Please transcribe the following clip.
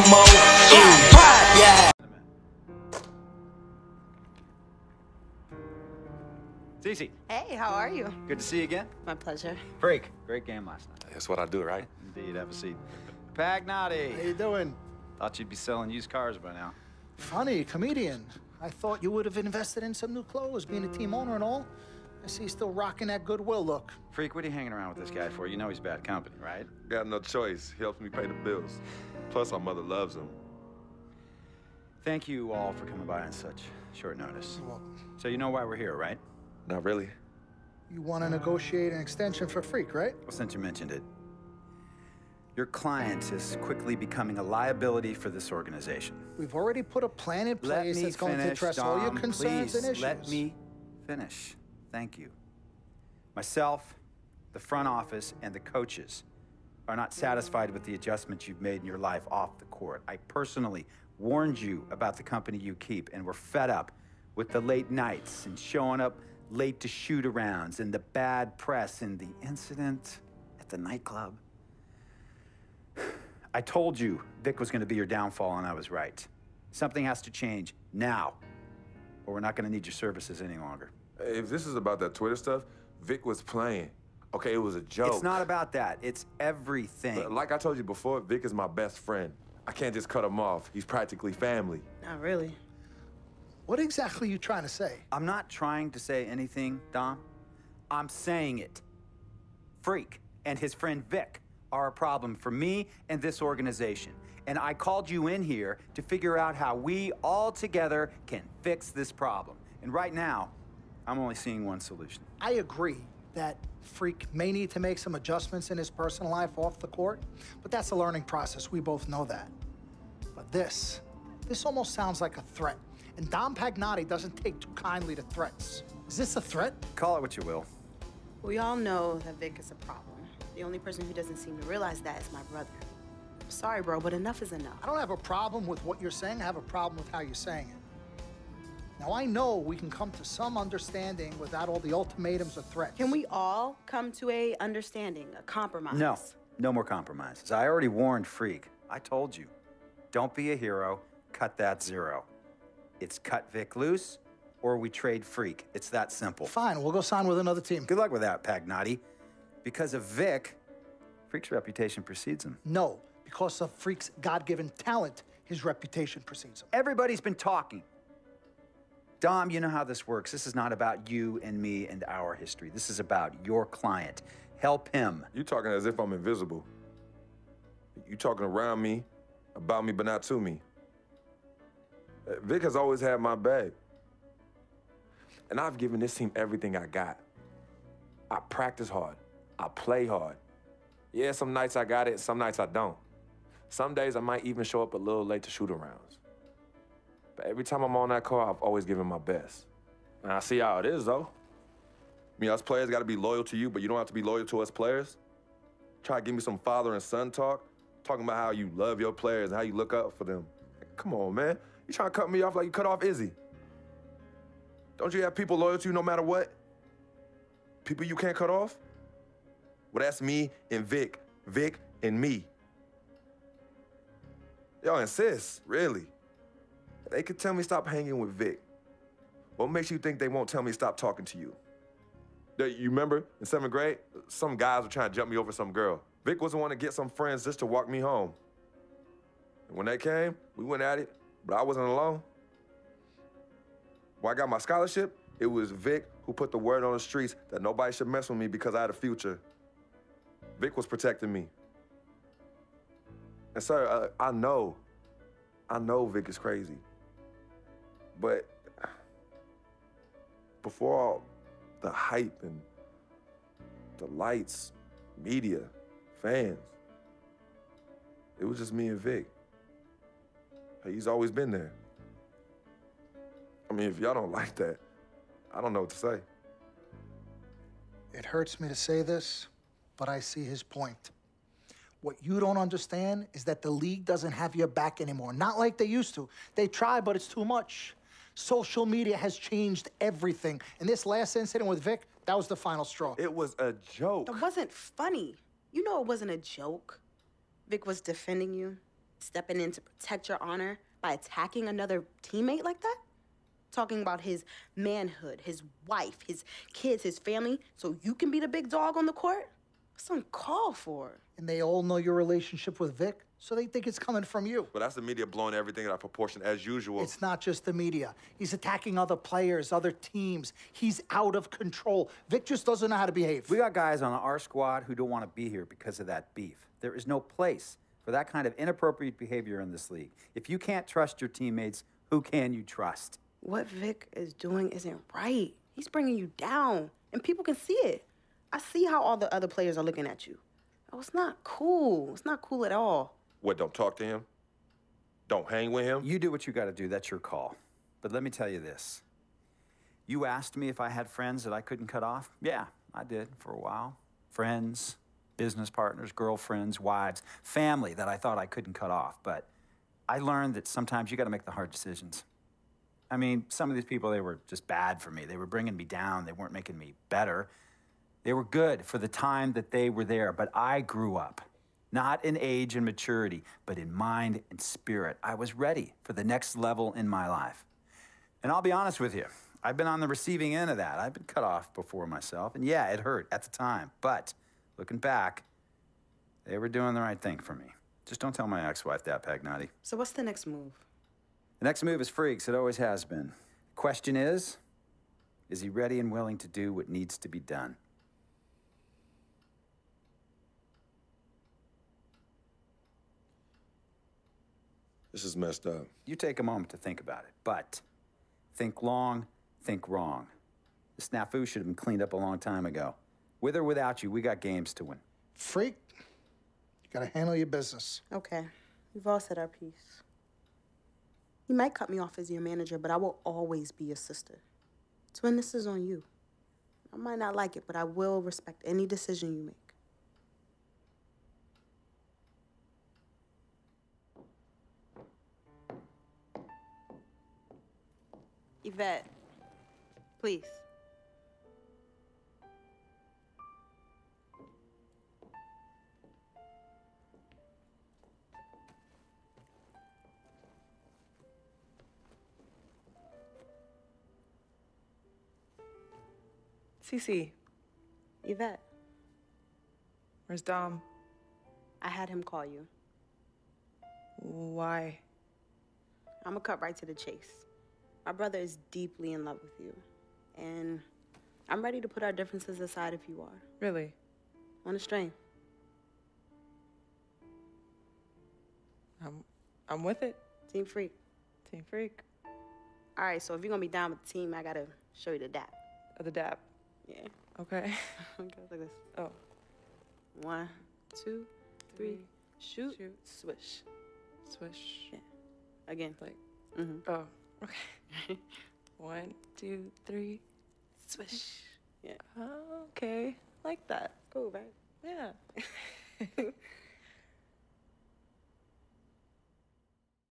more. Yeah. Cece. Hey, how are you? Good to see you again. My pleasure. Freak. Great game last night. That's what I do, right? Indeed. Have a seat. Pagnotti. How you doing? Thought you'd be selling used cars by now. Funny, comedian. I thought you would have invested in some new clothes, being a team owner and all. I see you still rocking that Goodwill look. Freak, what are you hanging around with this guy for? You know he's bad company, right? Got no choice. He helps me pay the bills. Plus, our mother loves him. Thank you all for coming by on such short notice. Well, So you know why we're here, right? Not really. you want to negotiate an extension for Freak, right? Well, since you mentioned it, your client is quickly becoming a liability for this organization. We've already put a plan in place that's going to address all your concerns and issues. Let me finish. Thank you. Myself, the front office, and the coaches are not satisfied with the adjustments you've made in your life off the court. I personally warned you about the company you keep, and we're fed up with the late nights and showing up late to shoot-arounds and the bad press and the incident at the nightclub. I told you Vic was going to be your downfall, and I was right. Something has to change now, or we're not going to need your services any longer. If this is about that Twitter stuff, Vic was playing. Okay, it was a joke. It's not about that. It's everything. But like I told you before, Vic is my best friend. I can't just cut him off. He's practically family. Not really. What exactly are you trying to say? I'm not trying to say anything, Dom. I'm saying it. Freak and his friend Vic are a problem for me and this organization. And I called you in here to figure out how we all together can fix this problem. And right now, I'm only seeing one solution. I agree that Freak may need to make some adjustments in his personal life off the court, but that's a learning process. We both know that. But this almost sounds like a threat. And Dom Pagnotti doesn't take too kindly to threats. Is this a threat? Call it what you will. We all know that Vic is a problem. The only person who doesn't seem to realize that is my brother. I'm sorry, bro, but enough is enough. I don't have a problem with what you're saying. I have a problem with how you're saying it. Now, I know we can come to some understanding without all the ultimatums or threats. Can we all come to a understanding, a compromise? No, no more compromises. I already warned Freak. I told you. Don't be a hero. Cut that zero. It's cut Vic loose, or we trade Freak. It's that simple. Fine, we'll go sign with another team. Good luck with that, Pagnotti. Because of Vic, Freak's reputation precedes him. No, because of Freak's God-given talent, his reputation precedes him. Everybody's been talking. Dom, you know how this works. This is not about you and me and our history. This is about your client. Help him. You talking as if I'm invisible. You talking around me, about me, but not to me. Vic has always had my back. And I've given this team everything I got. I practice hard. I play hard. Yeah, some nights I got it, some nights I don't. Some days I might even show up a little late to shoot-arounds. But every time I'm on that court, I've always given my best. And I see how it is, though. I mean, us players got to be loyal to you, but you don't have to be loyal to us players. Try to give me some father and son talk, talking about how you love your players and how you look up for them. Come on, man. You trying to cut me off like you cut off Izzy. Don't you have people loyal to you no matter what? People you can't cut off? Well, that's me and Vic. Vic and me. Y'all insist, really. They could tell me stop hanging with Vic. What makes you think they won't tell me stop talking to you? You remember in 7th grade, some guys were trying to jump me over some girl. Vic was the one to get some friends just to walk me home. And when they came, we went at it, but I wasn't alone. When I got my scholarship, it was Vic who put the word on the streets that nobody should mess with me because I had a future. Vic was protecting me. And sir, I know Vic is crazy. But before all the hype and the lights, media, fans, it was just me and Vic. He's always been there. I mean, if y'all don't like that, I don't know what to say. It hurts me to say this, but I see his point. What you don't understand is that the league doesn't have your back anymore. Not like they used to. They try, but it's too much. Social media has changed everything. And this last incident with Vic, that was the final straw. It was a joke. It wasn't funny. You know it wasn't a joke. Vic was defending you. Stepping in to protect your honor by attacking another teammate like that? Talking about his manhood, his wife, his kids, his family, so you can be the big dog on the court? That's uncalled for. And they all know your relationship with Vic, so they think it's coming from you. But that's the media blowing everything out of proportion as usual. It's not just the media. He's attacking other players, other teams. He's out of control. Vic just doesn't know how to behave. We got guys on our squad who don't want to be here because of that beef. There is no place for that kind of inappropriate behavior in this league. If you can't trust your teammates, who can you trust? What Vic is doing isn't right. He's bringing you down, and people can see it. I see how all the other players are looking at you. Oh, it's not cool. It's not cool at all. What, don't talk to him? Don't hang with him? You do what you got to do. That's your call. But let me tell you this. You asked me if I had friends that I couldn't cut off? Yeah, I did for a while. Friends, business partners, girlfriends, wives, family that I thought I couldn't cut off. But I learned that sometimes you got to make the hard decisions. I mean, some of these people, they were just bad for me. They were bringing me down. They weren't making me better. They were good for the time that they were there, but I grew up, not in age and maturity, but in mind and spirit. I was ready for the next level in my life. And I'll be honest with you, I've been on the receiving end of that. I've been cut off before myself, and yeah, it hurt at the time. But looking back, they were doing the right thing for me. Just don't tell my ex-wife that, Pagnotti. So what's the next move? The next move is Freaks. It always has been. The question is he ready and willing to do what needs to be done? This is messed up. You take a moment to think about it, but think long, think wrong. The snafu should have been cleaned up a long time ago. With or without you, we got games to win. Freak, you gotta handle your business. Okay, we've all said our piece. You might cut me off as your manager, but I will always be your sister. Twin, this is on you. I might not like it, but I will respect any decision you make. Yvette, please. Cece, Yvette, where's Dom? I had him call you. Why? I'm gonna cut right to the chase. My brother is deeply in love with you, and I'm ready to put our differences aside if you are. Really? On a string. I'm with it. Team Freak. Team Freak. All right, so if you're gonna be down with the team, I gotta show you the dap. The dap. Yeah. Okay. Okay, like this. Oh. 1, 2, 3, shoot, Shoot. swish. Swish. Yeah. Again. Like. Mm-hmm. Oh. Okay. 1, 2, 3. Swish. Yeah. Oh, okay. Like that. Cool, right? Yeah.